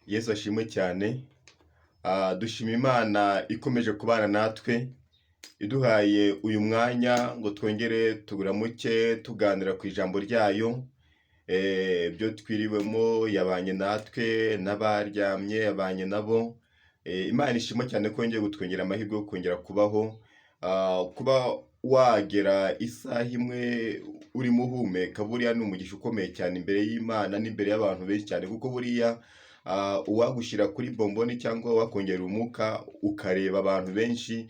Yesu ashimwe cyane. Dushima Imana ikomeje kubana natwe, iduhaye uyu mwanya ngo twongere tuguramuke tuganira ku ijambo ryayo. Ibyo twiriwemo yabanye natwe, n'abaryamye yabanye nabo. Imana ishimwe cyane ko yongeye kutwongera amahirwe yo kongera kubaho. Kuba wagera isaha imwe urimo uhumeka, buriya ni umugisha ukomeye cyane imbere y'Imana n'imbere y'abantu benshi cyane, kuko buriya uwagushyira kuri bomboni cyangwa wakongera umwuka ukareba abantu benshi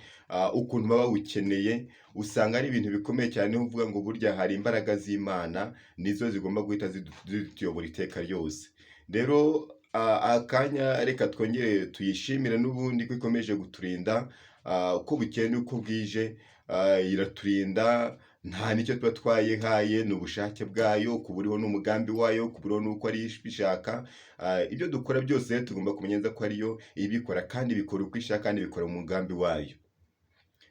ukuntu baba bawukeneye, usanga ari ibintu bikomeye cyane. Uvuga ngo burya hari imbaraga z'Imana nizo zigomba guhita zituyobora iteka ryose. Rero akanya reka twongere tuyishimire n'ubundi ko ikomeje kuturinda, uko bukeye n'uko bwije. Iraturinda, nta nicyo tuba twayihaye, ni ubushake bwayo, kuburiho n'umugambi wayo, kuburiho n'uko ari ishaka. Ibyo dukora byose rero tugomba kumenya neza ko ariyo ibikora, kandi bikora uko ishaka, kandi bikora mu mugambi wayo.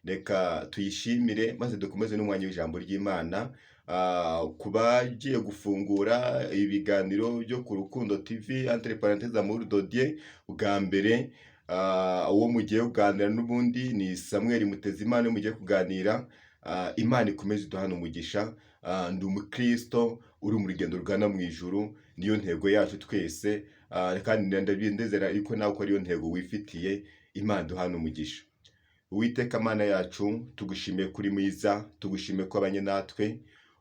Reka tuyishimire maze dukomeze n'umwanya w'ijambo ry'Imana. Ku bagiye gufungura ibiganiro byo ku Rukundo TV entre parenthèses muri Dore bwa mbere, uwo mugiye kuganira n'ubundi ni Samuel Mutezimana mugiye kuganira. Imana ikomeze iduhana umugisha. Ndi umukristo uri mu rugendo rugana mu ijuru, niyo ntego yacu twese, kandi ndabindezera yuko nawe ko ariyo ntego wifitiye. Imana iduhana umugisha. Uwiteka Mana yacu, tugushimiye kuri mwiza, tugushimiye ko abanye natwe,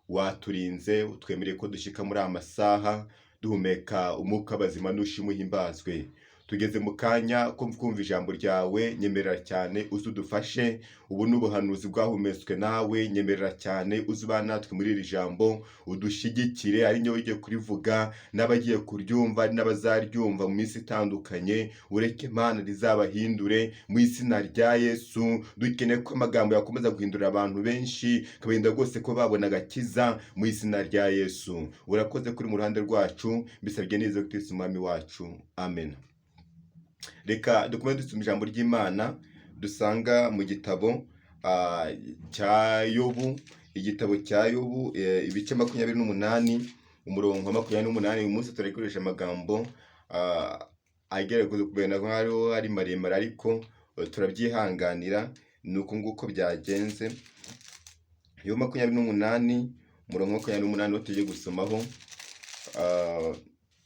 waturinze, utwemereye ko dushika muri amasaha duhumeka umwuka bazima n'ushimwe himbazwe. Tugeze mu kanya ko kumva ijambo ryawe, nyemerera cyane uzudufashe. Ubu n'ubuhanuzi bwahumetswe nawe, nyemerera cyane uzubana natwe muri iri jambo, udushigikire. Ari nyo ugiye kurivuga, n'abagiye kuryumva n'abazaryumva mu minsi itandukanye, ureke Mana rizabahindure mu izina rya Yesu. Dukeneye ko amagambo yakomeza guhindura abantu benshi, kabarinda rwose ko babona agakiza mu izina rya Yesu. Urakoze kuri mu ruhande rwacu, bisabye neza ko Kristo umwami wacu. Amen. Reka dukomeze dusoma ijambo ry'Imana dusanga mu gitabo cya Yobu. Igitabo cya Yobu, ibice 28, umurongo wa 28. Uyu munsi turikoresha amagambo agera kubera nk'aho ari maremare, ariko turabyihanganira, nuko nguko byagenze. Yobu 28 umurongo wa 28 tugiye gusomaho.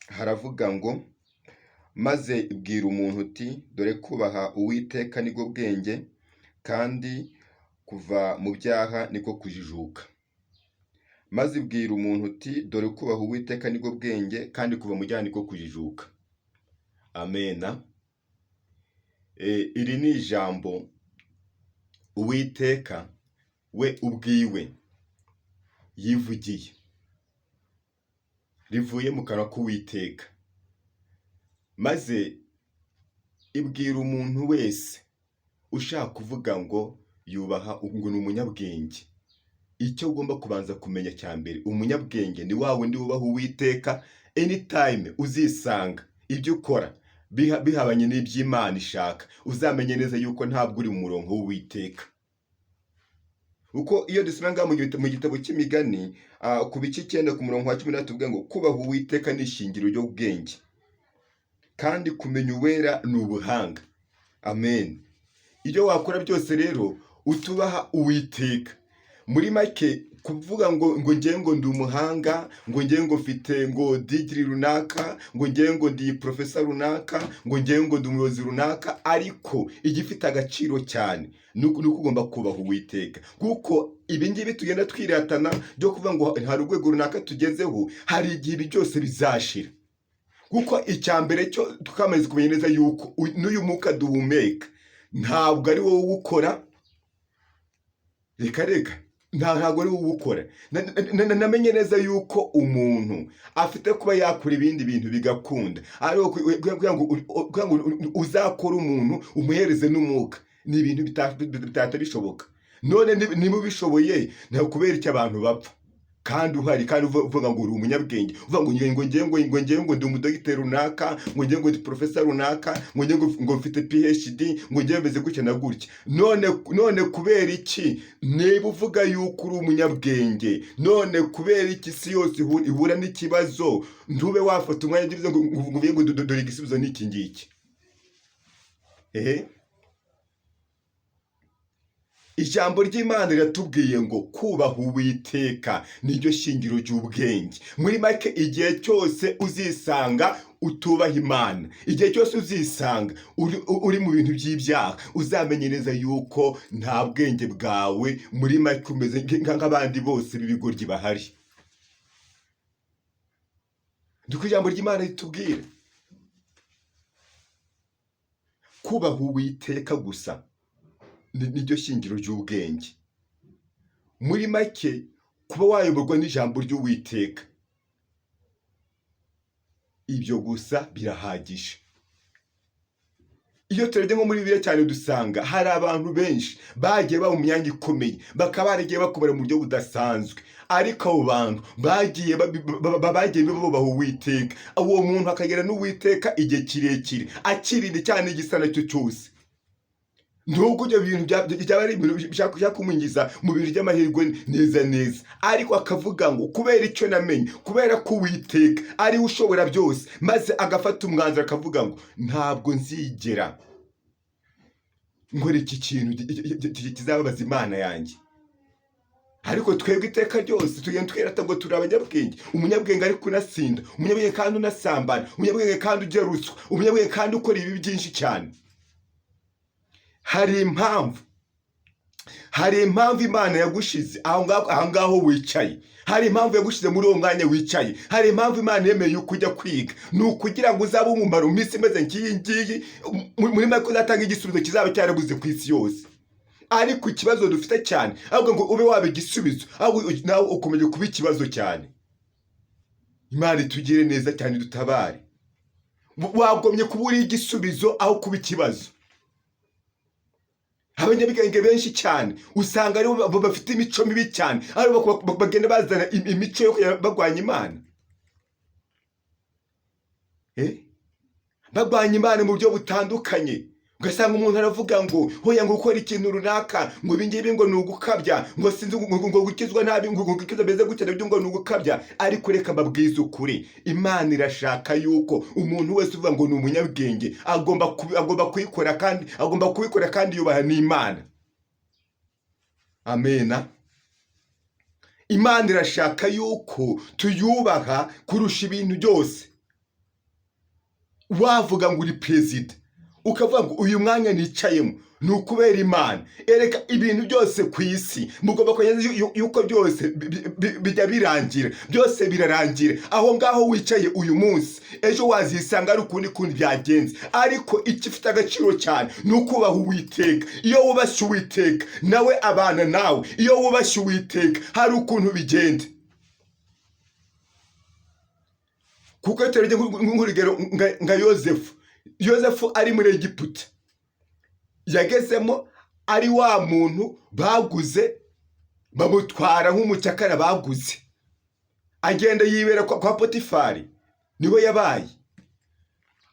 Haravuga ngo, maze ibwira umuntu uti, dore kubaha Uwiteka nibwo bwenge, kandi kuva mu byaha niko kujijuka. Maze ibwira umuntu uti, dore kubaha Uwiteka nibwo bwenge, kandi kuva mu byaha niko kujijuka. Amena. Iri ni ijambo Uwiteka we ubwiwe yivugiye, rivuye mu kanwa k'Uwiteka. Maze ibwira umuntu wese ushaka kuvuga ngo yubaha, ngo ni umunyabwenge. Icyo ugomba kubanza kumenya cya mbere, umunyabwenge ni wa wundi wubaha Uwiteka. Anytime uzisanga ibyo ukora bihabanye n'iby'Imana ishaka, uzamenye neza yuko ntabwo uri mu murongo w'Uwiteka. Uko iyo dusanga mu gitabo cy'imigani, ku bice 9 ku murongo wa 10 tuvuga ngo, kubaha Uwiteka ni ishingiro ry'ubwenge, kandi kumenya uwera ni ubuhanga. Amen. Ibyo wakora byose rero utubaha Uwiteka. Muri make kuvuga ngo ngiye ngo ndi umuhanga, ngo ngiye ngo mfite ngo degree runaka, ngo ngiye ngo ndi professor runaka, ngo ngiye ngo ndi umuyobozi runaka, ariko igifite agaciro cyane nuko ugomba kubaha Uwiteka. Kuko ibi ngibi tugenda twiratana byo kuvuga ngo hari urwego runaka tugezeho, hari igihe ibi byose bizashira. Kuko icyambere cyo tukamaze kumenya neza yuko n'uyu mwuka duhumeka ntabwo ari wowe ukora. Reka ntabwo ari wowe ukora. Namenye neza yuko umuntu afite kuba yakora ibindi bintu bigakunda, ariko kugira ngo uzakora umuntu umuhereze n'umwuka, ni ibintu bitabishoboka. None niba ubishoboye, nta kubera icyo abantu bapfa, kandi uhari, kandi uvuga ngo uri umunyabwenge, uvuga ngo ndi umudogiteri runaka, ngo ndi professor runaka, ngo mfite PhD, ngo meze gutya na gutya. None kubera iki niba uvuga yuko uri umunyabwenge, none kubera iki si yose ihura n'ikibazo ntube wafata umwanya ngo dore igisubizo n'iki ngiki? Ijambo ry'Imana riratubwiye ngo kubaha Uwiteka niryo shingiro ry'ubwenge. Muri make, igihe cyose uzisanga utubaha Imana, igihe cyose uzisanga uri mu bintu by'ibyaha, uzamenye neza yuko nta bwenge bwawe, muri make umeze nk'abandi bose b'ibigoryi bahari. Duko ijambo ry'Imana ritubwira kubaha Uwiteka gusa niryo shingiro ry'ubwenge. Muri make, kuba wayoborwa n'ijambo ry'Uwiteka, ibyo gusa birahagije. Iyo turebye nko muri Bibiliya cyane, dusanga hari abantu benshi bagiye baba mu myanya ikomeye, bakaba baragiye bakomera mu buryo budasanzwe, ariko abo bantu bagiye bubaha Uwiteka. Uwo muntu akagera n'Uwiteka igihe kirekire, akirinda cyane igisa nacyo cyose. Nubwo ibyo bintu byaba ari ibintu bishaka kumwinjiza mu bintu by'amahirwe neza, ariko akavuga ngo kubera icyo namenye, kubera ko Uwiteka ariwe ushobora byose, maze agafata umwanzuro akavuga ngo ntabwo nzigera nkora iki kintu kizababaza Imana yanjye. Ariko twebwe iteka ryose tugenda twirata ngo turi abanyabwenge, umunyabwenge ariko unasinda, umunyabwenge kandi unasambana, umunyabwenge kandi ujya ruswa, umunyabwenge kandi ukora ibi byinshi cyane. Hari impamvu Imana yagushize aho ngaho wicaye, hari impamvu yagushize muri uwo mwanya wicaye, hari impamvu Imana yemeye yuko ujya kwiga, ni ukugira ngo uzabe umumaro mu minsi imeze nk'iyi ngiyi, muri make uzatanga igisubizo kizaba cyarabuze ku isi yose. Ariko ikibazo dufite cyane, ahubwo ngo ube waba igisubizo, ahubwo nawe ukomeje kuba ikibazo cyane. Imana itugire neza cyane, dutabare. Wagomye kuba uri igisubizo aho kuba ikibazo. Abanyabwenge benshi cyane usanga aribo bafite imico mibi cyane, aribo bagenda bazana imico yo bagwanya Imana. Bagwanya Imana mu buryo butandukanye. Ugasanga umuntu aravuga ngo hoya ngo ukora ikintu runaka, ngo ibingibi ngo ni ugukabya, ngo sinzi ngo gukizwa nabi, ngo gukizwa beze gukena byo ngo ni ugukabya. Ariko reka mbabwize ukuri, Imana irashaka yuko umuntu wese uvuga ngo ni umunyabwenge agomba kuyikora, kandi yubaha n'Imana. Amena. Imana irashaka yuko tuyubaha kurusha ibintu byose. Wavuga ngo uri perezida, ukavuga ngo uyu mwanya nicayemo ni ukubera Imana. Ereka ibintu byose ku isi mugomba kwemeza yuko byose bijya birangira, byose birarangira. Aho ngaho wicaye uyu munsi, ejo wazisanga ari ukundi byagenze. Ariko ikifite agaciro cyane ni ukubaha Uwiteka. Iyo wubashye Uwiteka, nawe abana nawe. Iyo wubashye Uwiteka, hari ukuntu bigenda. Kuko turebye nk'urugero nka Yozefu ari muri Egiputa, yagezemo ari wa muntu baguze, bamutwara nk'umucakara baguze, agenda yibera kwa Potifari, niwe yabaye.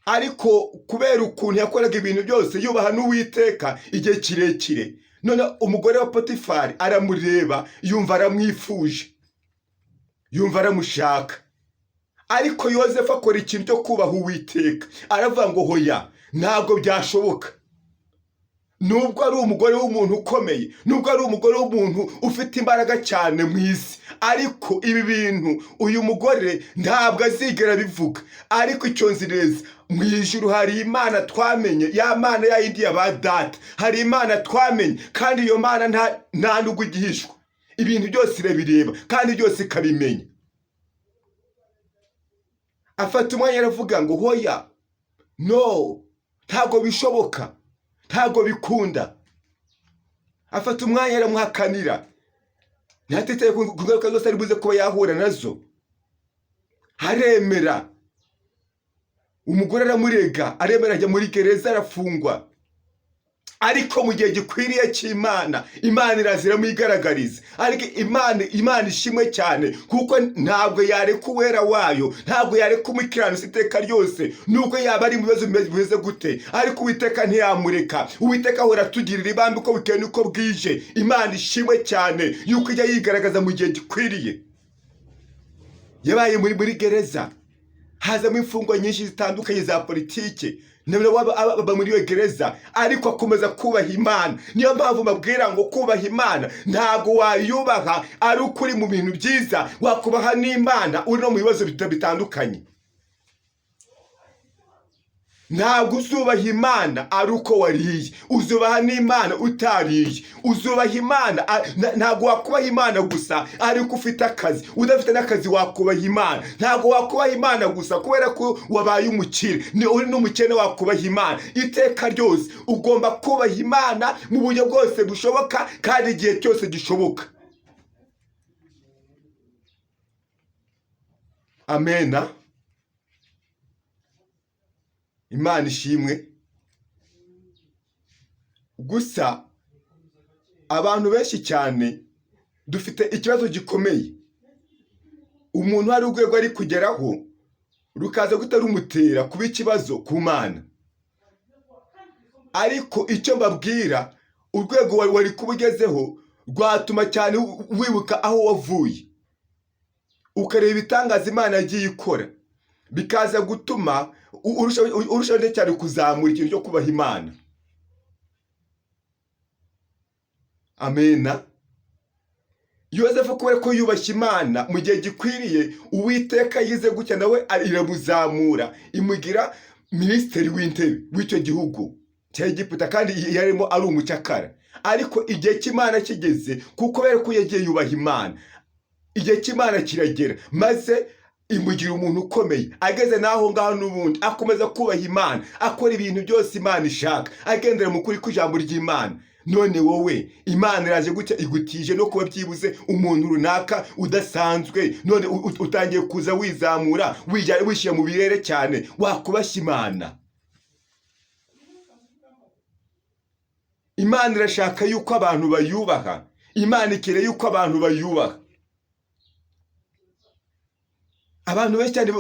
Ariko kubera ukuntu yakoraga ibintu byose yubaha n'Uwiteka igihe kirekire, none umugore wa Potifari aramureba, yumva aramwifuje, yumva aramushaka. Ariko Yozefu akora ikintu cyo kubaha Uwiteka, aravuga ngo hoya, ntabwo byashoboka. Nubwo ari umugore w'umuntu ukomeye, nubwo ari umugore w'umuntu ufite imbaraga cyane mu isi, ariko ibi bintu uyu mugore ntabwo azigera bivuga. Ariko icyo nzi neza, mu ijuru hari Imana twamenye, ya Mana ya yindi ya ba data. Hari Imana twamenye, kandi iyo Mana nta nubwo igihishwa. Ibintu byose irabireba kandi byose ikabimenya. Afata umwanya aravuga ngo hoya, no, ntabwo bishoboka, ntabwo bikunda. Afata umwanya aramuhakanira, ntatitaye ku ngaruka zose ari buze kuba yahura nazo. Aremera. Umugore aramurega, aremera, ajya muri gereza, arafungwa. ariko mu gihe gikwiriye cy'Imana, Imana irazira muyigaragariza. Ariko Imana ishimwe cyane kuko ntabwo yareka uwera wayo, ntabwo yareka umukiranutsi iteka ryose, nubwo yaba ari mu bibazo bimeze gute, ariko Uwiteka ntiyamureka. Uwiteka ahora atugirira ibambe uko bukeye n'uko bwije. Imana ishimwe cyane yuko ijya yigaragaza mu gihe gikwiriye. Yabaye muri gereza, hazamo imfungwa nyinshi zitandukanye za politike, aba muri iyo gereza, ariko akomeza kubaha Imana. Niyo mpamvu mbabwira ngo kubaha Imana ntabwo wayubaha ari uko uri mu bintu byiza, wakubaha n'Imana uri no mu bibazo bitandukanye. Ntabwo uzubaha Imana ari uko wariye, uzubaha n'Imana utariye. Uzubaha Imana, ntabwo wakubaha Imana gusa ariko ufite akazi, udafite n'akazi wakubaha Imana. Ntabwo wakubaha Imana gusa kubera ko wabaye umukire, uri n'umukene wakubaha Imana. Iteka ryose ugomba kubaha Imana mu buryo bwose bushoboka kandi igihe cyose gishoboka. Amena. Imana ishimwe. Gusa abantu benshi cyane dufite ikibazo gikomeye. Umuntu hari urwego ari kugeraho rukaza gutarumutera kuba ikibazo ku Mana. Ariko icyo mbabwira, urwego wari kubugezeho rwatuma cyane wibuka aho wavuye, ukareba ibitangaza Imana yagiye ikora, bikaza gutuma urushaho cyane kuzamura ikintu cyo kubaha Imana. Amena. Yosefu kubera ko yubashye Imana mu gihe gikwiriye, Uwiteka yize gutya nawe iramuzamura, imugira minisitiri w'intebe w'icyo gihugu cya Egiputa, kandi yarimo ari umucakara. Ariko igihe cy'Imana kigeze, kuko kubera ko yagiye yubaha Imana, igihe cy'Imana kiragera maze imugira umuntu ukomeye. Ageze naho ngaho n'ubundi akomeza kubaha Imana, akora ibintu byose Imana ishaka, agendera mu kuri kw'ijambo ry'Imana. None wowe Imana iraje gutya igutije no kuba byibuze umuntu runaka udasanzwe, none utangiye kuza wizamura wishyira mu birere cyane, wakubashya Imana. Imana irashaka yuko abantu bayubaha. Imana ikeneye yuko abantu bayubaha. Abantu benshi cyane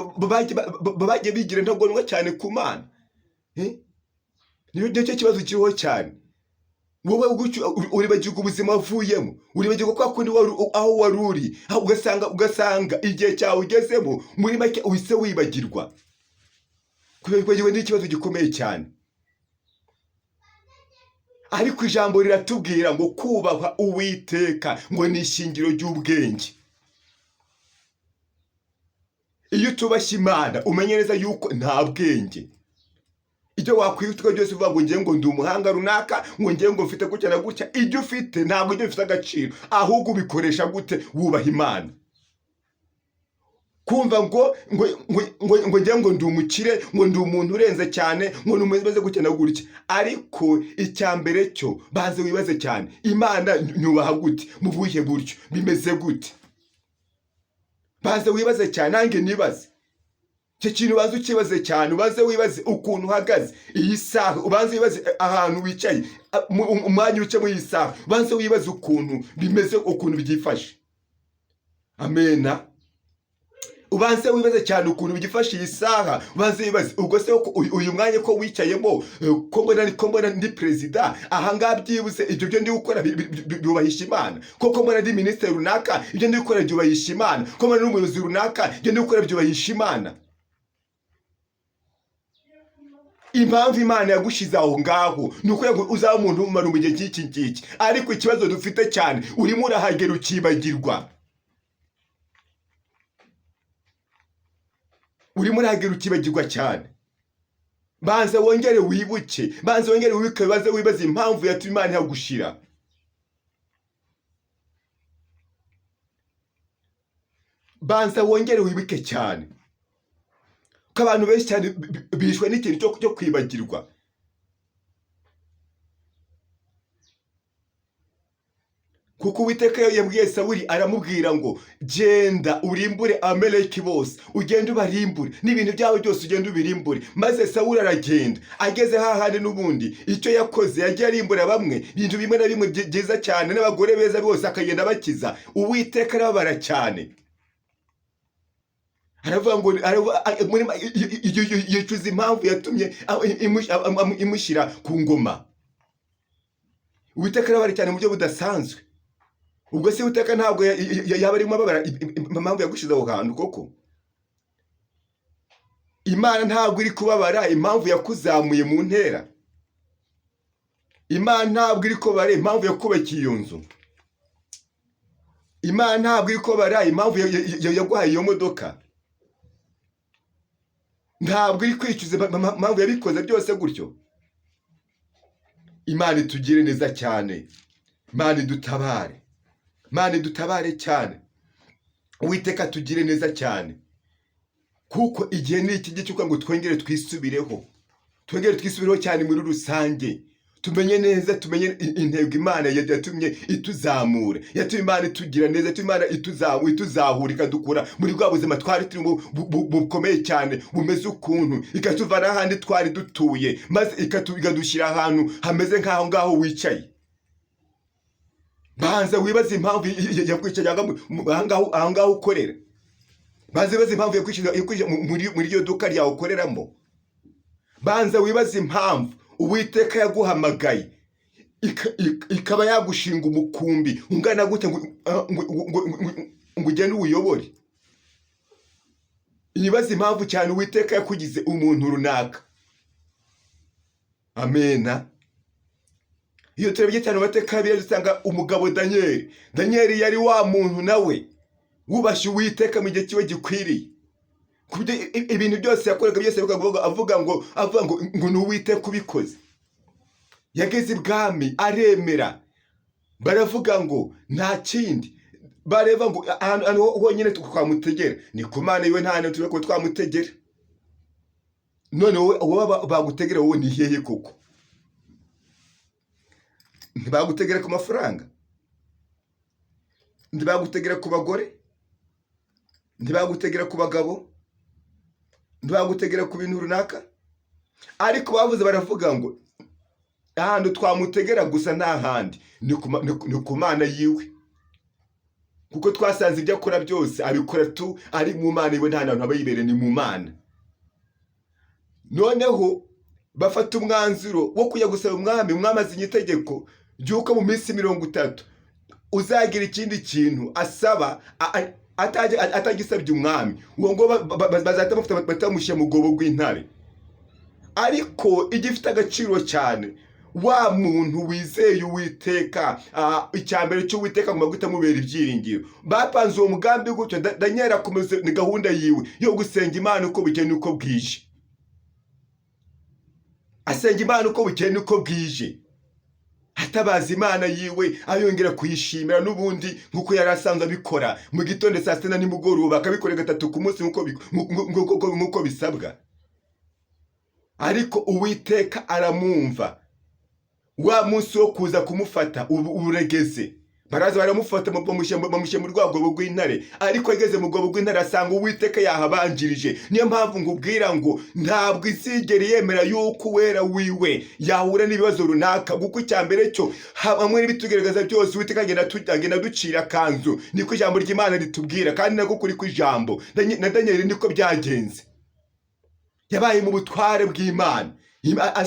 bagiye bigira ntagondwa cyane ku Mana. Niyo cyo kibazo kiriho cyane. Wowe uribagirwa ubuzima wavuyemo, uribagirwa kwa kundi aho wari uri, ugasanga igihe cyawe ugezemo muri make uhise wibagirwa. Kwibagirwa ni ikibazo gikomeye cyane. Ariko ijambo riratubwira ngo kubaha Uwiteka ngo ni ishingiro ry'ubwenge. Iyo utubashye Imana umenye neza yuko nta bwenge. Ibyo wakwitwa byose uvuga ngo ngiye ngo ndi umuhanga runaka, ngo ngiye ngo mfite gutya na gutya, ibyo ufite ntabwo ibyo bifite agaciro, ahubwo ubikoresha gute? Wubaha Imana. Kumva ngo ngiye ngo ndi umukire, ngo ndi umuntu urenze cyane, ngo numeze gutya na gutya. Ariko icya mbere cyo baze wibaze cyane, Imana nyubaha gute? Mu buhe buryo? Bimeze gute? Baze wibaze cyane, nange nibaze. Icyo kintu baze ukibaze cyane, ubaze wibaze ukuntu uhagaze iyi saha, ubanze wibaze ahantu wicaye, umwanya uce mu iyi saha, ubanze wibaze ukuntu bimeze, ukuntu byifashe. Amena. Ubanze wibaze cyane ukuntu byifashe iyi saha, ubanze wibaze ubwo se uyu mwanya ko wicayemo, ko mbona ndi perezida, aha ngaha byibuze ibyo byo ndi gukora byubahisha Imana. Koko mbona ndi minisitiri runaka, ibyo ndi gukora byubahisha Imana. Ko mbona n'umuyobozi runaka, ibyo ndi gukora byubahisha Imana. Impamvu Imana yagushize aho ngaho ni uko uzaba umuntu umumaro mu gihe cy'iki ngiki. Ariko ikibazo dufite cyane, urimo urahagera ukibagirwa. Urimo urahagera ukibagirwa cyane. Banza wongere wibuke, baze wibaze impamvu yatumye Imana yagushira. Banza wongere wibuke cyane. Ko abantu benshi cyane bishwe n'ikintu cyo kwibagirwa. kuko Uwiteka yabwiye Sawuli aramubwira ngo genda urimbure Amaleki bose, ugende ubarimbure n'ibintu byabo byose ugende ubirimbure. Maze Sawuli aragenda, ageze hahandi n'ubundi icyo yakoze yagiye arimbura bamwe, ibintu bimwe na bimwe byiza cyane n'abagore beza bose akagenda bakiza. Uwiteka arababara cyane, aravuga ngo yicuza impamvu yatumye imushyira ku ngoma. Uwiteka arababara cyane mu buryo budasanzwe. Ubwo se Uwiteka ntabwo yaba arimo ababara impamvu yagushize aho hantu koko? Imana ntabwo iri kubabara impamvu yakuzamuye mu ntera. Imana ntabwo iri kubabara impamvu yakubakiye iyo nzu. Imana ntabwo iri kubabara impamvu yaguhaye iyo modoka. Ntabwo iri kwicuza impamvu yabikoze byose gutyo. Imana itugire neza cyane, Imana idutabare, Imana idutabare cyane. Uwiteka tugire neza cyane, kuko igihe ni iki gihe cy'uko ngo twongere twisubireho, twongere twisubireho cyane muri rusange. Tumenye neza, tumenye intego Imana yatumye ituzamura, yatumye Imana itugira neza, yatumye Imana ituzahura ikadukura muri bwa buzima twari turimo bukomeye cyane bumeze ukuntu, ikatuvana ahandi twari dutuye, maze ikadushyira ahantu hameze nk'aho ngaho wicaye. Banza wibaze impamvu yakwicaye aho ngaho ukorera. Banza wibaze impamvu yakwicaye muri iyo duka ryawe ukoreramo. Banza wibaze impamvu Uwiteka yaguhamagaye ikaba yagushinga umukumbi ungana gute ngo ugende uwuyobore. Ibaze impamvu cyane Uwiteka yakugize umuntu runaka. Amena. Iyo turebye cyane amateka y'Abiya dusanga umugabo Daniel yari wa muntu nawe wubashye Uwiteka mu gihe kiwe gikwiriye. Kubyo ibintu byose yakoraga byose avuga ngo ni Uwiteka ubikoze. Yageze ibwami aremera, baravuga ngo nta kindi, bareva ngo ahantu honyine twamutegera ni ku Mana yiwe, nta hantu turi ko twamutegera. None wowe bagutegera wowe ni hehe koko? Ntibagutegera ku mafaranga? Ntibagutegera ku bagore? Ntibagutegera ku bagabo? Ntibagutegera ku bintu runaka? Ariko bavuze baravuga ngo ahantu twamutegera gusa nta handi ni ku Mana yiwe, kuko twasanze ibyo akora byose abikora ari mu Mana yiwe, nta hantu aba yibereye, ni mu Mana. Noneho bafata umwanzuro wo kujya gusaba umwami azinye itegeko ry'uko mu minsi 30 uzagira ikindi kintu asaba atagisabye umwami, uwo ngo bazahita batamushyira mu rwobo rw'intare. Ariko igifite agaciro cyane, wa muntu wizeye Uwiteka, icyambere cy'Uwiteka ngo guhita mubera ibyiringiro. Bapanze uwo mugambi gutyo, Daniel akomeza ni gahunda yiwe yo gusenga Imana uko bukeye uko bwije. Asenga Imana uko bukeye uko bwije, atabaza Imana yiwe, ayongera kuyishimira n'ubundi nkuko yari asanzwe abikora mu gitondo, saa sita na nimugoroba, akabikora 3 ku munsi nkuko bisabwa. Ariko Uwiteka aramwumva. Wa munsi wo kuza kumufata uregeze, baraza baramufata bamushyira mu rwobo rw'intare. Ariko ageze mu rwobo rw'intare asanga Uwiteka yahabanjirije. Niyo mpamvu ngubwira ngo ntabwo izigera yemera yuko Uwera wiwe yahura n'ibibazo runaka, kuko icyambere cyo hamwe n'ibitugerageza byose Uwiteka agenda ducira kanzu. Niko ijambo ry'Imana ritubwira, kandi nako kuri kw'ijambo na Daniel niko byagenze. Yabaye mu butware bw'Imana,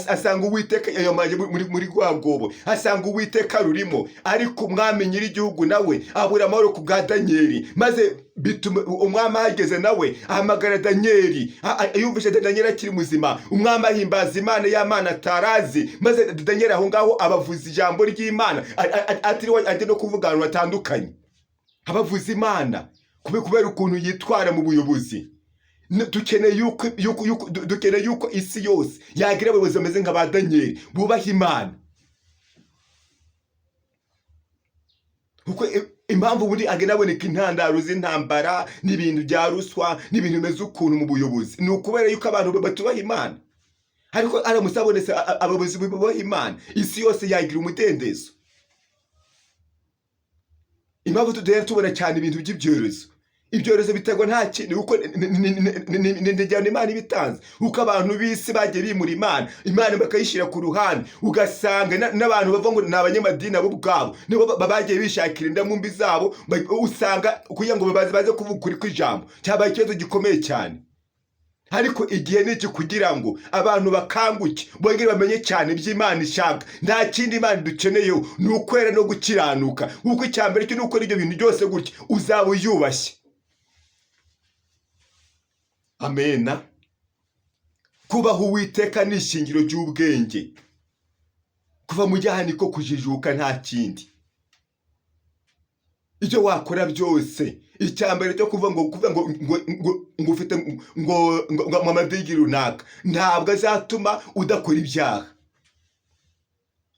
asanga Uwiteka yamaje muri rwagobo, asanga Uwiteka rurimo. Ariko umwami nyiri igihugu nawe abura amahoro ku bwa Daniel, maze bituma umwami ahageze nawe ahamagara Daniel. Yumvise Daniel akiri muzima, umwami ahimbaza Imana y'Amana atarazi, maze Daniel aho ngaho abavuza ijambo ry'Imana, atiriwe ajya no kuvuga ahantu hatandukanye, abavuza Imana kubera ukuntu yitwara mu buyobozi. Dukeneye yuko isi yose yagira abayobozi bameze nk'aba Daniel, bubaha Imana. Kuko impamvu buri agenda aboneka intandaro z'intambara n'ibintu bya ruswa n'ibintu bimeze ukuntu mu buyobozi, ni ukubera yuko abantu batubaha Imana. Ariko aramutse abonetse abayobozi bubaha Imana, isi yose yagira umudendezo. impamvu tudahera tubona cyane ibintu by'ibyorezo. Ibyorezo biterwa nta kintu kuko n'indigano Imana ibitanze, uko abantu b'isi bagiye bimura Imana bakayishyira ku ruhande, ugasanga n'abantu bavuga ngo ni abanyamadini abo ubwabo nibo bagiye bishakira indamu mbi zabo, usanga kugira ngo baze kuvuga ukuri kw'ijambo cyabaye ikibazo gikomeye cyane. Ariko igihe n'iki kugira ngo abantu bakanguke bongere bamenye cyane iby'Imana ishaka. Nta kindi Imana dukeneyeho ni ukwera no gukiranuka, kuko icyambere cyo ni ukora ibyo bintu byose gutya uzaba uyubashye. Amena. Kubaho Uwiteka ni ishingiro ry'ubwenge. Kuva mu byaha niko kujijuka, nta kindi. Ibyo wakora byose, icyambere cyo kuva ngo ufite ngo amadigi runaka ntabwo azatuma udakora ibyaha.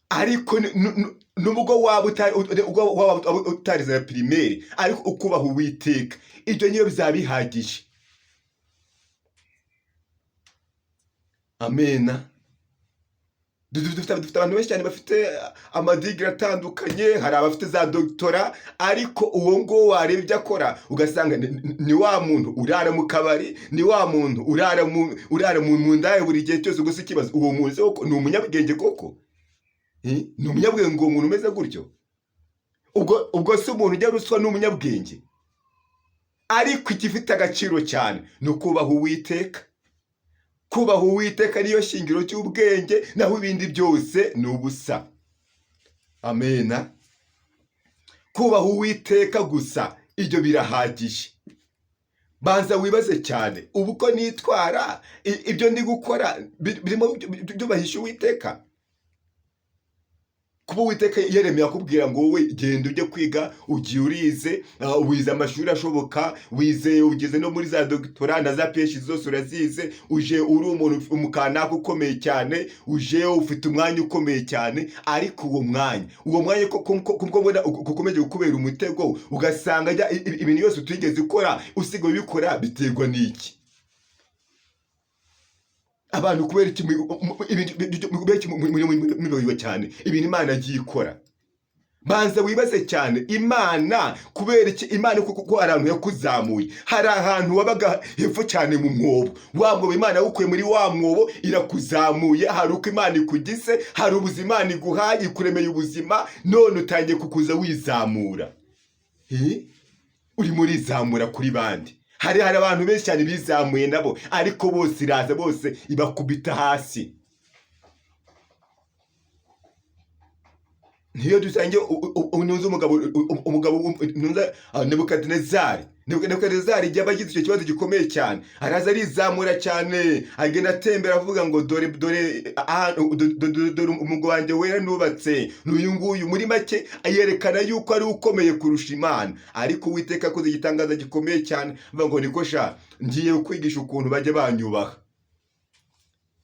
Ariko nubwo waba utarize primaire, ariko ukubaha Uwiteka, ibyo niyo bizaba bihagije. Amena. Dufite abantu benshi cyane bafite amadigiri atandukanye, hari abafite za doctora, ariko uwo ngo wareba ibyo akora ugasanga ni wa muntu urara mu kabari, ni wa muntu urara mu ndaye buri gihe cyose. Gusa ikibazo, uwo muntu ni umunyabwenge koko? Ni umunyabwenge uwo muntu umeze gutyo? Ubwo si umuntu ujya ruswa n'umunyabwenge? Ariko igifite agaciro cyane ni ukubaha Uwiteka. Kubaha Uwiteka niyo shingiro cy'ubwenge, naho ibindi byose ni ubusa. Amena. Kubaha Uwiteka gusa, ibyo birahagije. Banza wibaze cyane, ubu ko nitwara, ibyo ndi gukora birimo byubahisha Uwiteka? Kuba Uwiteka yaremeye akubwira ngo wowe genda ujye kwiga, ugiye urize, wize amashuri ashoboka, wize ugeze no muri za doctora na za PhD zose urazize, uje uri umuntu umukanaka ukomeye cyane, uje ufite umwanya ukomeye cyane, ariko uwo mwanya kukomeje gukubera umutego, ugasanga ibintu byose utigeze ukora usigaye ubikora, biterwa n'iki? Abantu kubera iki ibintu cyane ibintu Imana agiye ikora? Banza wibaze cyane, Imana kubera iki? Imana kuko hari ahantu yakuzamuye, hari ahantu wabaga hepfo cyane mu mwobo, wa mwobo Imana yagukuye muri wa mwobo irakuzamuye. Hari uko Imana ikugize, hari ubuzima Imana iguhaye, ikuremeye ubuzima, none utangiye kukuza wizamura. Urimo urizamura kuri bandi. Hari abantu benshi cyane bizamuye nabo, ariko bose iraza bose ibakubita hasi. Niyo dusangiye unuze umugabo Nebukadinezari igihe abagize icyo kibazo gikomeye cyane, araza arizamura cyane, agenda atembera avuga ngo dore umugabo wanjye wera nubatse, n'uyu nguyu. Muri make yerekana yuko ari ukomeye kurusha Imana. Ariko Uwiteka akoze igitangaza gikomeye cyane, avuga ngo niko sha, ngiye kwigisha ukuntu bajya banyubaha.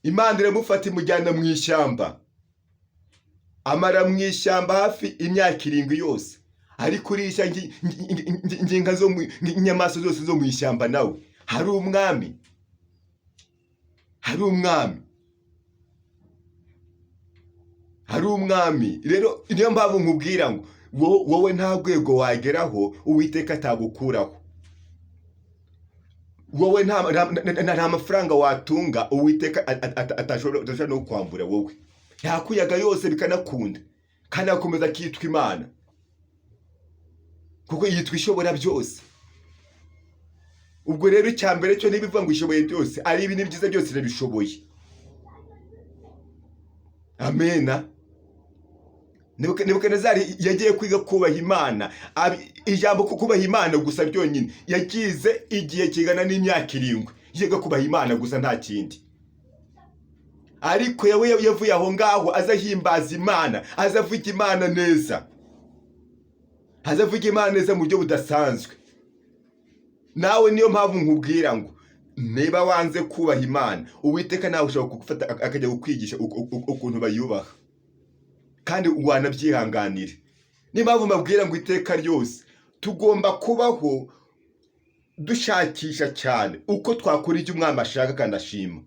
Imana iramufata imujyana mu ishyamba, amara mu ishyamba hafi imyaka 7 yose, ariko urisha inginga zo inyamaswa zose zo mu ishyamba. Nawe hari umwami. Rero niyo mpamvu nkubwira ngo wowe nta rwego wageraho Uwiteka atagukuraho. Wowe nta mafaranga watunga Uwiteka atashobora no kwambura. Wowe yakuyaga yose bikanakunda, kandi akomeza akitwa Imana, kuko yitwa ishobora byose. Ubwo rero icyambere cyo nibivuga ngo ishoboye byose, ari ibintu byiza byose irabishoboye. Amena. Nebukadinezari yagiye kwiga kubaha Imana. Ijambo kubaha Imana gusa byonyine yagize igihe kigana n'imyaka 7 yiga kubaha Imana gusa, nta kindi. Ariko yavuye aho ngaho azahimbaza Imana, azavuga Imana neza, mu buryo budasanzwe. Nawe niyo mpamvu nkubwira ngo niba wanze kubaha Imana, Uwiteka nawe ushobora kugufata akajya kukwigisha ukuntu bayubaha, kandi wanabyihanganira. Niyo mpamvu mbabwira ngo iteka ryose tugomba kubaho dushakisha cyane uko twakora ibyo Umwami ashaka kandi ashima.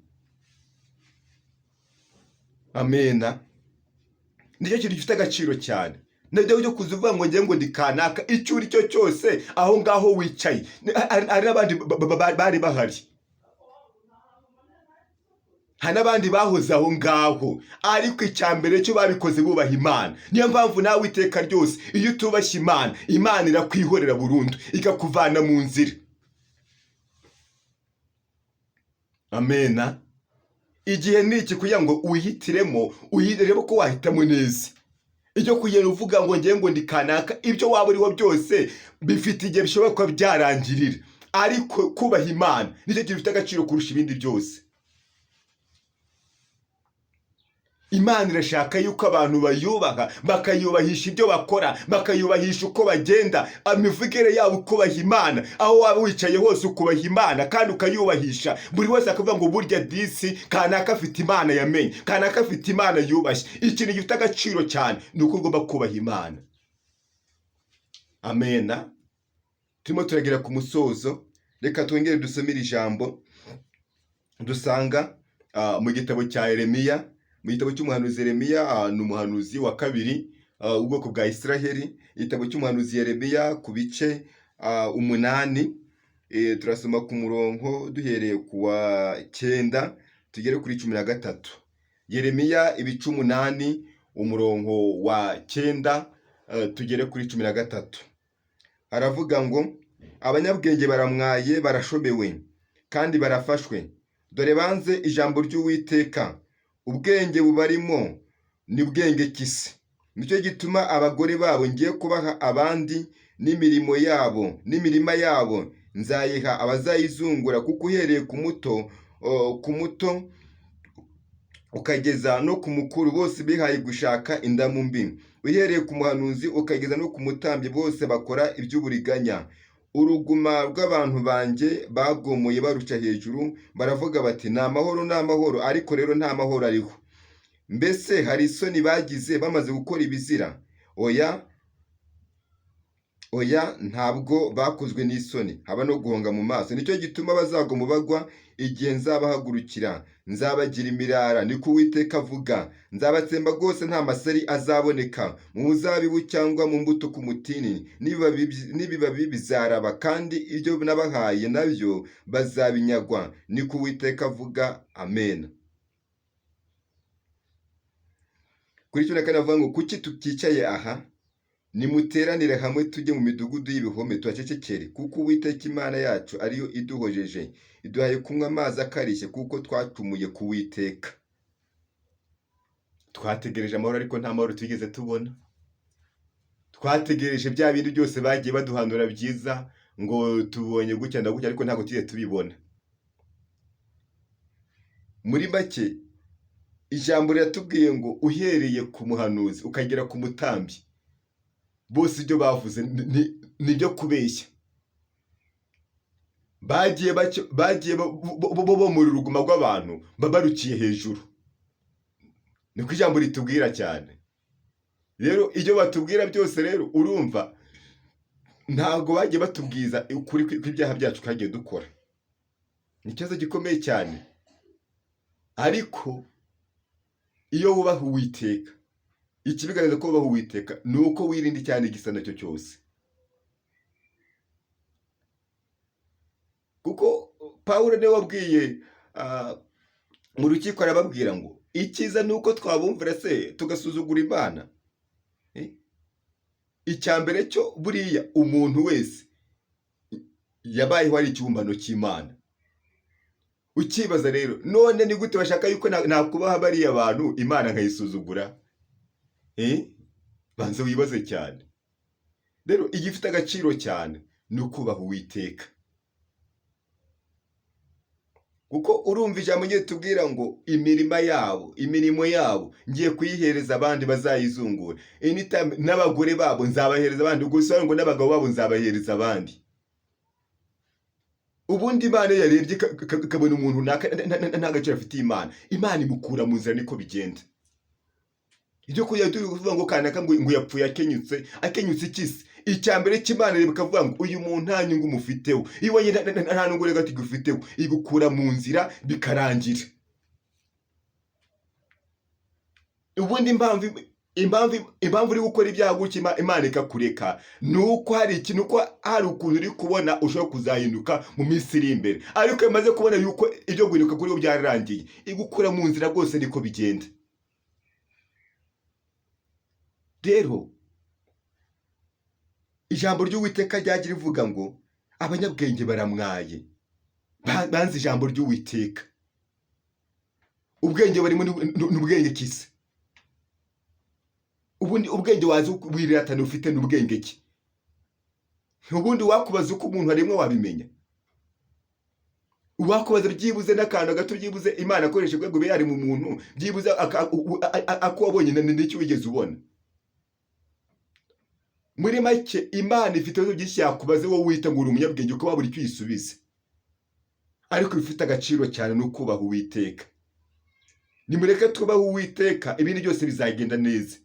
Amena. Nicyo kintu gifite agaciro cyane. nabyo byo kuzuvuga ngo ngiye ngo ndi kanaka icyo uri cyo cyose aho ngaho wicaye hari n'abandi bari bahari, hari n'abandi bahoze aho ngaho, ariko icya mbere cyo babikoze bubaha Imana. Niyo mpamvu nawe iteka ryose iyo utubashye Imana, Imana irakwihorera burundu ikakuvana mu nzira. Amena. Igihe ni iki kugira ngo uhitiremo ko wahitamo neza. Icyo kugenda uvuga ngo ngiye ngo ndi kanaka, ibyo waba uriho byose bifite igihe bishobora kuba byarangirira, ariko kubaha Imana nicyo gifite agaciro kurusha ibindi byose. Imana irashaka yuko abantu bayubaha, bakayubahisha ibyo bakora, bakayubahisha uko bagenda, imivugire yabo ukubaha Imana, aho waba wicaye hose ukubaha Imana kandi ukayubahisha. Buri wese akavuga ngo burya disi kanaka afite Imana yamenye, kanaka afite Imana yubashye. Ikintu gifite agaciro cyane ni uko ugomba kubaha Imana. Amena. Turimo turagera ku musozo, reka twongere dusomere ijambo dusanga mu gitabo cya Yeremiya. Mu gitabo cy'umuhanuzi Yeremiya, ni umuhanuzi wa kabiri ubwoko bwa Israheli. Igitabo cy'umuhanuzi Yeremiya ku bice 8, turasoma ku murongo duhereye ku wa 9 tugere kuri 13. Yeremiya ibice 8 umurongo wa 9 tugere kuri 13. Aravuga ngo abanyabwenge baramwaye, barashobewe kandi barafashwe, dore banze ijambo ry'Uwiteka. Ubwenge bubarimo ni bwenge kisi. Nicyo gituma abagore babo ngiye kubaha abandi, n'imirima yabo nzayiha abazayizungura, kuko uhereye ku muto ukageza no ku mukuru bose bihaye gushaka indamu mbi. Uhereye ku muhanuzi ukageza no ku mutambyi bose bakora iby'uburiganya. Uruguma rw'abantu banjye bagomoye baruca hejuru, baravuga bati ni amahoro, ni amahoro, ariko rero nta mahoro ariho. Mbese hari isoni bagize bamaze gukora ibizira? Oya, ntabwo bakozwe n'isoni, haba no guhonga mu maso. Nicyo gituma bazagoma bagwa igihe nzabahagurukira, nzabagira imirara, niko Uwiteka avuga. Nzabatsemba rwose, nta masari azaboneka mu muzabibu cyangwa mu mbuto ku mutini, n'ibibabi bizaraba, kandi ibyo nabahaye nabyo bazabinyagwa, niko Uwiteka avuga. Amen. Kuri 14 avuga ngo kuki tuticaye aha? Nimuteranire hamwe tujye mu midugudu y'ibihome tuhacecekere, kuko Uwiteka Imana yacu ariyo iduhojeje, iduhaye kunywa amazi akarishye, kuko twacumuye ku Uwiteka. Twategereje amahoro, ariko nta mahoro tugeze tubona. Twategereje bya bindi byose bagiye baduhanura byiza, ngo tubonye gutya na gutya, ariko ntabwo tugeze tubibona. Muri make ijambo riratubwiye ngo uhereye ku muhanuzi ukagera ku mutambyi, bose ibyo bavuze nibyo kubeshya. Bagiye bomora uruguma rw'abantu baruciye hejuru. Niko ijambo ritubwira cyane. Rero ibyo batubwira byose rero urumva ntabwo bagiye batubwiza ukuri kw'ibyaha byacu twagiye dukora. Ni ikibazo gikomeye cyane. Ariko iyo wubaha Uwiteka, ikibigaragaza ko wubaha Uwiteka ni uko wirinda cyane igisa nacyo cyose. Kuko Pawulo niwe wabwiye mu rukiko, arababwira ngo icyiza ni uko twabumvira se tugasuzugura Imana. Icya mbere cyo buriya umuntu wese yabayeho ari ikibumbano cy'Imana. Ukibaza rero, none ni gute bashaka yuko nakubaha bariya abantu Imana nkayisuzugura? Banze wibaze cyane. Rero igifite agaciro cyane ni ukubaha Uwiteka. Kuko urumva ijambo ngiye tubwira ngo imirimo yabo ngiye kuyihereza abandi bazayizungura. N'abagore babo nzabahereza abandi, gusa ngo n'abagabo babo nzabahereza abandi. Ubundi Imana yarebye ikabona umuntu nta gaciro afitiye Imana imukura mu nzira, niko bigenda. Ibyo kujya turi kuvuga ngo kanaka ngo yapfuye akenyutse ikisi. Icya mbere cy'Imana reba ikavuga ngo uyu muntu nta nyungu umufiteho, ibonye nta nungu rega tigufiteho, igukura mu nzira bikarangira. Ubundi impamvu impamvu uri gukora ibyaha gutya Imana ikakureka nuko hari ukuntu uri kubona ushobora kuzahinduka mu minsi iri imbere, ariko imaze kubona yuko ibyo guhinduka kuri bo byararangiye igukura mu nzira rwose niko bigenda. Rero ijambo ry'Uwiteka ryagira rivuga ngo abanyabwenge baramwaye, banze ijambo ry'Uwiteka. Ubwenge barimo n'ubwenge kise, ubundi ubwenge wazi wiratana ufite n'ubwenge ki? Ubundi wakubaza uko umuntu arimwe wabimenya? Wakubaza byibuze n'akantu gato byibuze Imana akoresha ubwenge yari mu muntu byibuze ako wabonye n'icyo wigeze ubona? Muri make Imana ifite ibibazo byinshi yakubaze wowe wita ngo uri umunyabwenge uko wabura icyo uyisubiza, ariko bifite agaciro cyane no kubaha Uwiteka. Nimureke tubaha Uwiteka ibindi byose bizagenda neza,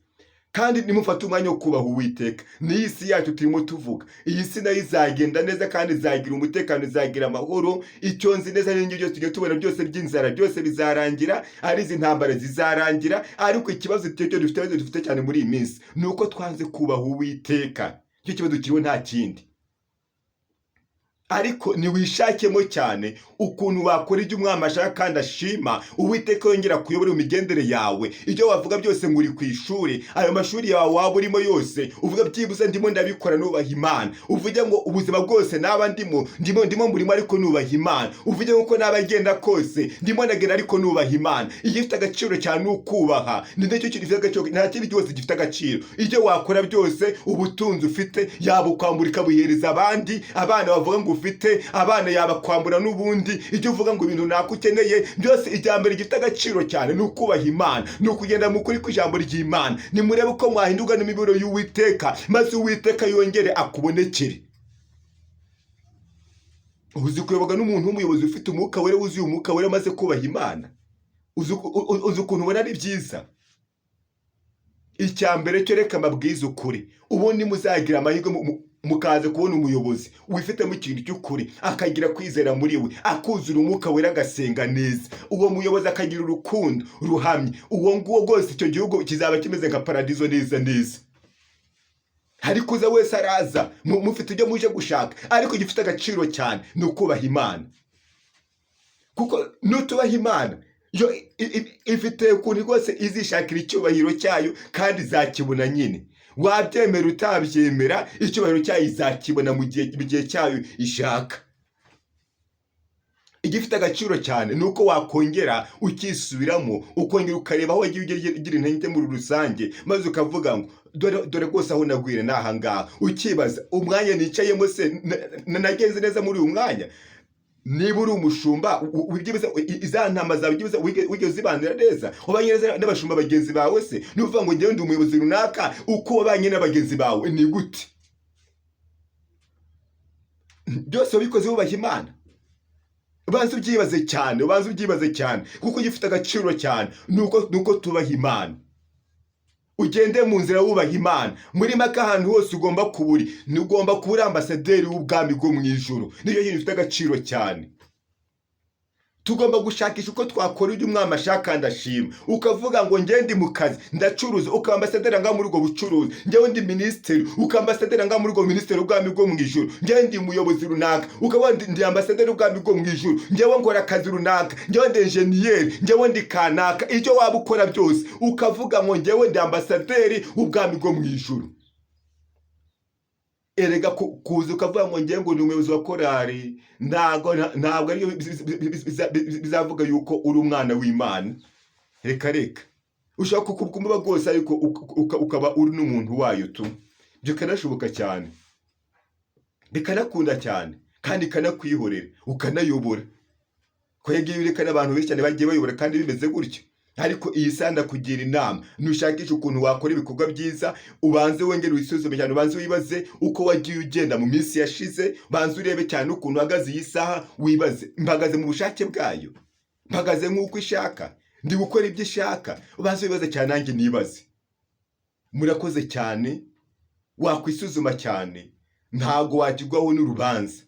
kandi nimufate umwanya wo kubaha Uwiteka. N'iyi si yacu turimo tuvuga, iyi si nayo izagenda neza kandi izagira umutekano, izagira amahoro. Icyo nzi neza n'ibyo byose tujya tubona byose by'inzara byose bizarangira, ari izi ntambara zizarangira, ariko ikibazo dufite cyane muri iyi minsi ni uko twanze kubaha Uwiteka. Icyo kibazo kiriho nta kindi. Ariko niwishakemo cyane ukuntu wakora ibyo Umwami ashaka kandi ashima, Uwiteka yongera kuyobora imigendere yawe. Ibyo wavuga byose ngo uri ku ishuri, ayo mashuri yawe waba urimo yose uvuga byibuze ndimo ndabikora nubaha Imana. Uvuge ngo ubuzima bwose naba ndimo murimo ariko nubaha Imana. Uvuge ngo naba ngenda kose ndimo ndagenda ariko nubaha Imana. Igifite agaciro cyane ukubaha, ni cyo kintu gifite agaciro, nta kindi cyose gifite agaciro. Ibyo wakora byose, ubutunzi ufite yaba ukwamburika buhereza abandi, abana bavuga ngo ufite abana yaba kwambura n'ubundi, icyo uvuga ngo ibintu nako ukeneye byose, ijyambere gifite agaciro cyane ni ukubaha Imana, ni ukugenda mu kuri kw'ijambo ry'Imana. Nimurebe uko mwahinduka n'imiburo y'Uwiteka, maze Uwiteka yongere akubonekere. Uzi kuyoboga n'umuntu w'umuyobozi ufite umwuka wera, wuzuye umwuka wera, maze kubaha Imana. Uzi ukuntu ubona ari byiza. Icyambere cyo reka mabwiza ukuri, ubundi muzagira amahirwe mukaze kubona umuyobozi wifitemo ikintu cy'ukuri, akagira kwizera muri we, akuzura umwuka wera, agasenga neza. Uwo muyobozi akagira urukundo ruhamye, uwo nguwo rwose icyo gihugu kizaba kimeze nka paradizo neza neza. Ariko uza wese araza mufite ibyo muje gushaka, ariko gifite agaciro cyane ni ukubaha Imana. Kuko nutubaha Imana yo ifite ukuntu rwose izishakira icyubahiro cyayo kandi izakibona nyine. Wabyemera utabyemera, icyubahiro cyayo izakibona mu gihe cyayo ishaka. Igifite agaciro cyane ni uko wakongera ukisubiramo, ukongera ukareba aho wagiye ugira intege muri rusange, maze ukavuga ngo dore rwose aho nagwire n'aha ngaha. Ukibaza umwanya nicayemo se nagenze neza muri uyu mwanya? Niba uri umushumba iza ntama zawe wigeze uzibanira neza, ubanye neza n'abashumba bagenzi bawe se? Nuvuga ngo njyewe ndi umuyobozi runaka, uko wabanye n'abagenzi bawe ni gute? Byose wabikoze wubaha Imana. Ubanza ubyibaze cyane, kuko gifite agaciro cyane nuko tubaha Imana. Ugende mu nzira wubaha Imana. Muri make ahantu hose ugomba kuburi, ntugomba kuba uri ambasaderi w'ubwami bwo mu ijuru. Niyo kintu gifite agaciro cyane. Tugomba gushakisha uko twakora ibyo Umwami ashaka kandi ashima. Ukavuga ngo njye ndi mu kazi ndacuruza, ukaba ambasaderi ngaho muri ubwo bucuruzi. Njyewe ndi minisitiri, ukaba ambasaderi ngaho muri ubwo minisitiri w'ubwami bwo mu ijuru. Njyewe ndi umuyobozi runaka, ukaba ndi ambasaderi w'ubwami bwo mu ijuru. Njyewe nkora akazi runaka, njyewe ndi enjeniyeri, njyewe ndi kanaka. Icyo waba ukora byose ukavuga ngo njyewe ndi ambasaderi w'ubwami bwo mu ijuru. Erega kuza ukavuga ngo njyewe ngo ni umuyobozi wa korari, ntabwo ariyo bizavuga yuko uri umwana w'Imana. Reka ushaka kumuba rwose, ariko ukaba uri n'umuntu wayo tu. Ibyo kanashoboka cyane, bikanakunda cyane, kandi kanakwihorera, ukanayobora. Ko yagiye yerekana abantu benshi cyane bagiye bayobora kandi bimeze gutyo. Ariko iyi sanda kugira inama, nushakisha ukuntu wakora ibikorwa byiza, ubanze wongere wisuzume cyane, ubanze wibaze uko wagiye ugenda mu minsi yashize, ubanze urebe cyane ukuntu uhagaze iyi saha, wibaze mpagaze mu bushake bwayo, mpagaze nk'uko ishaka, ndi gukora ibyo ishaka. Ubanze wibaze cyane, nanjye nibaze. Murakoze cyane, wakwisuzuma cyane, ntago wagirwaho n'urubanza.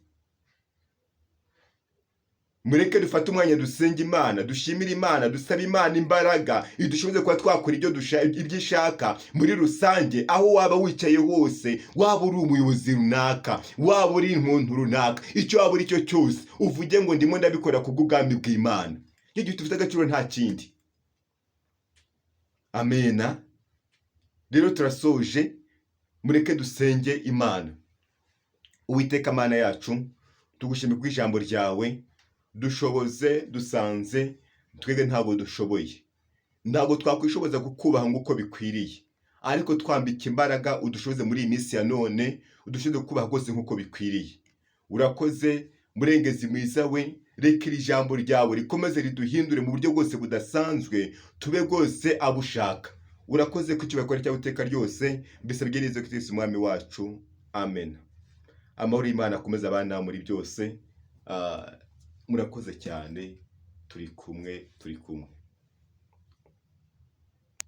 mureke dufate umwanya dusenga Imana, dushimire Imana, dusaba Imana imbaraga idushoboze kuba twakora ibyo ishaka muri rusange. Aho waba wicaye hose, waba uri umuyobozi runaka, waba uri umuntu runaka, icyo waba uri cyo cyose, uvuge ngo ndimo ndabikora ku bw'ubwami bw'Imana. Iyo gihe dufite agaciro nta kindi. Amena. Rero turasoje, mureke dusenge Imana. Uwiteka Mana yacu, tugushimira ku ijambo ryawe, dushoboze, dusanze twebwe ntabwo dushoboye, ntabwo twakwishoboza kukubaha nk'uko bikwiriye, ariko twambika imbaraga udushoboze muri iyi minsi ya none, udushoboze kukubaha rwose nk'uko bikwiriye. Urakoze murengezi mwiza we, reka iri jambo ryawe rikomeze riduhindure mu buryo bwose budasanzwe, tube rwose abushaka. Urakoze ko icyo bakora cyawe iteka ryose, mbese bigerize ku Kristo umwami wacu. Amen. Amahoro y'Imana akomeza abana muri byose. Murakoze cyane, turi kumwe.